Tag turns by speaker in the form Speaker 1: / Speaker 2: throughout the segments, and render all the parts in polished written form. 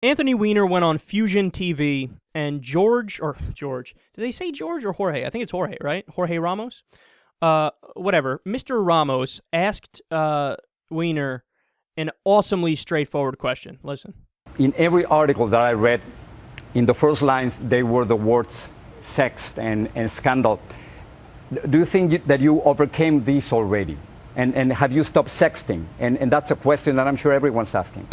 Speaker 1: Anthony Weiner went on Fusion TV, and George, do they say George or Jorge? I think it's Jorge, right? Jorge Ramos? Whatever. Mr. Ramos asked Weiner an awesomely straightforward question. Listen.
Speaker 2: In every article that I read, in the first lines, they were the words sex and scandal. Do you think that you overcame these already? And have you stopped sexting? And that's a question that I'm sure everyone's asking.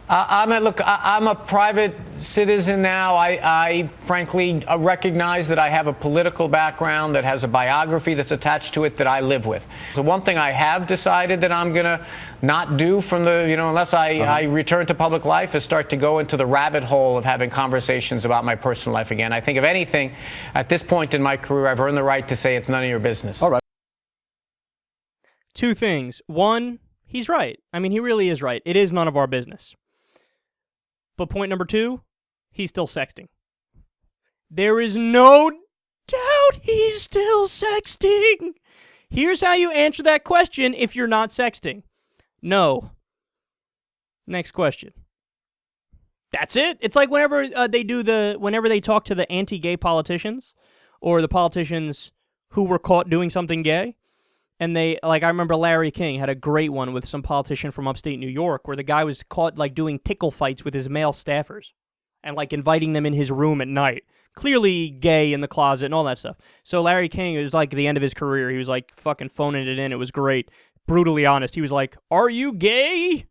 Speaker 3: I'm a private citizen now. I frankly recognize that I have a political background that has a biography that's attached to it that I live with. So one thing I have decided that I'm going to not do from the, unless I return to public life, is start to go into the rabbit hole of having conversations about my personal life again. I think if anything, at this point in my career, I've earned the right to say it's none of your business.
Speaker 2: All right.
Speaker 1: Two things. One, he's right. I mean, he really is right. It is none of our business. But point number two, he's still sexting. There is no doubt he's still sexting. Here's how you answer that question if you're not sexting. No. Next question. That's it. It's like whenever they talk to the anti-gay politicians or the politicians who were caught doing something gay. And I remember Larry King had a great one with some politician from upstate New York where the guy was caught, doing tickle fights with his male staffers and, inviting them in his room at night. Clearly gay in the closet and all that stuff. So Larry King, it was, the end of his career. He was, fucking phoning it in. It was great. Brutally honest. He was like, "Are you gay?"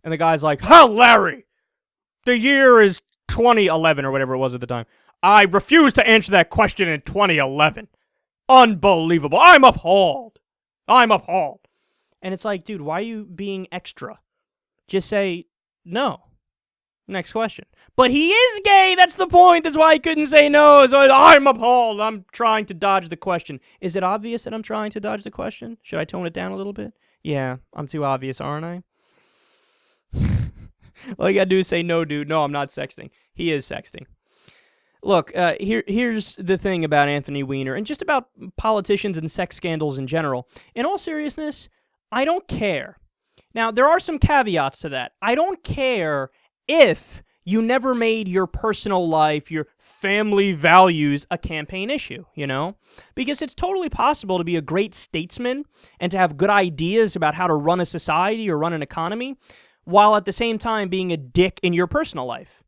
Speaker 1: And the guy's like, "Huh, Larry, the year is 2011 or whatever it was at the time. I refuse to answer that question in 2011. Unbelievable. I'm appalled. And it's like, dude, why are you being extra? Just say no. Next question. But he is gay. That's the point. That's why he couldn't say no. So I'm appalled. I'm trying to dodge the question. Is it obvious that I'm trying to dodge the question? Should I tone it down a little bit? Yeah, I'm too obvious, aren't I? All you gotta do is say no, dude. No, I'm not sexting. He is sexting. Look, here's the thing about Anthony Weiner and just about politicians and sex scandals in general. In all seriousness, I don't care. Now, there are some caveats to that. I don't care if you never made your personal life, your family values, a campaign issue, Because it's totally possible to be a great statesman and to have good ideas about how to run a society or run an economy, while at the same time being a dick in your personal life.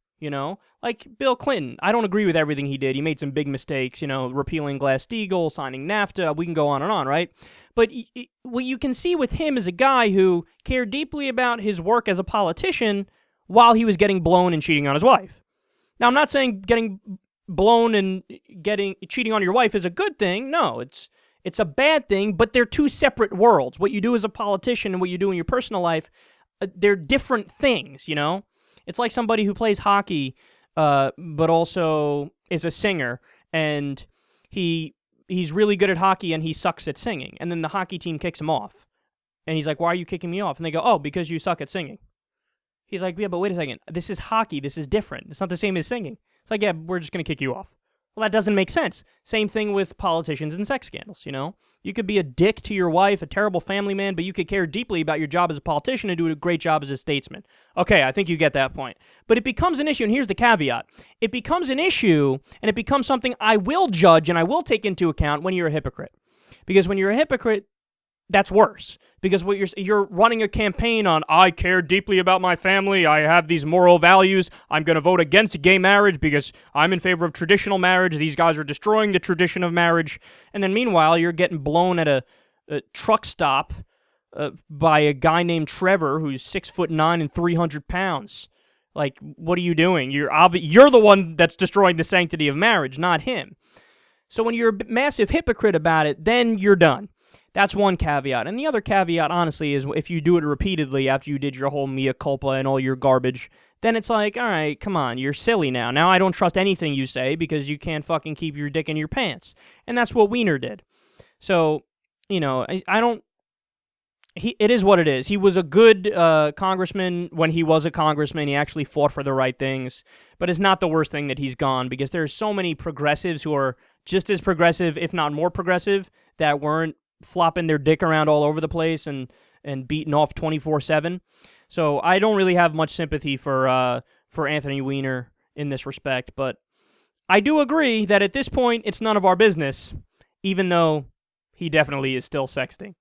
Speaker 1: Like Bill Clinton. I don't agree with everything he did. He made some big mistakes, repealing Glass-Steagall, signing NAFTA. We can go on and on, right? But what you can see with him is a guy who cared deeply about his work as a politician while he was getting blown and cheating on his wife. Now, I'm not saying getting blown and cheating on your wife is a good thing. No, it's a bad thing, but they're two separate worlds. What you do as a politician and what you do in your personal life, they're different things, It's like somebody who plays hockey, but also is a singer, and he's really good at hockey and he sucks at singing. And then the hockey team kicks him off. And he's like, "Why are you kicking me off?" And they go, "Oh, because you suck at singing." He's like, "Yeah, but wait a second. This is hockey. This is different. It's not the same as singing." It's like, "Yeah, we're just going to kick you off." Well, that doesn't make sense. Same thing with politicians and sex scandals, You could be a dick to your wife, a terrible family man, but you could care deeply about your job as a politician and do a great job as a statesman. Okay, I think you get that point. But it becomes an issue, and here's the caveat. It becomes an issue, and it becomes something I will judge and I will take into account when you're a hypocrite. Because when you're a hypocrite, that's worse. Because what you're running a campaign on, I care deeply about my family, I have these moral values, I'm going to vote against gay marriage because I'm in favor of traditional marriage, these guys are destroying the tradition of marriage, and then meanwhile you're getting blown at a truck stop by a guy named Trevor who's 6'9" and 300 pounds. Like, what are you doing? You're the one that's destroying the sanctity of marriage, not him. So when you're a massive hypocrite about it, then you're done. That's one caveat. And the other caveat, honestly, is if you do it repeatedly after you did your whole mea culpa and all your garbage, then it's like, all right, come on, you're silly now. Now I don't trust anything you say because you can't fucking keep your dick in your pants. And that's what Weiner did. So, I don't... It is what it is. He was a good congressman when he was a congressman. He actually fought for the right things. But it's not the worst thing that he's gone because there's so many progressives who are just as progressive, if not more progressive, that weren't flopping their dick around all over the place and beating off 24/7. So I don't really have much sympathy for for Anthony Weiner in this respect, but I do agree that at this point it's none of our business, even though he definitely is still sexting.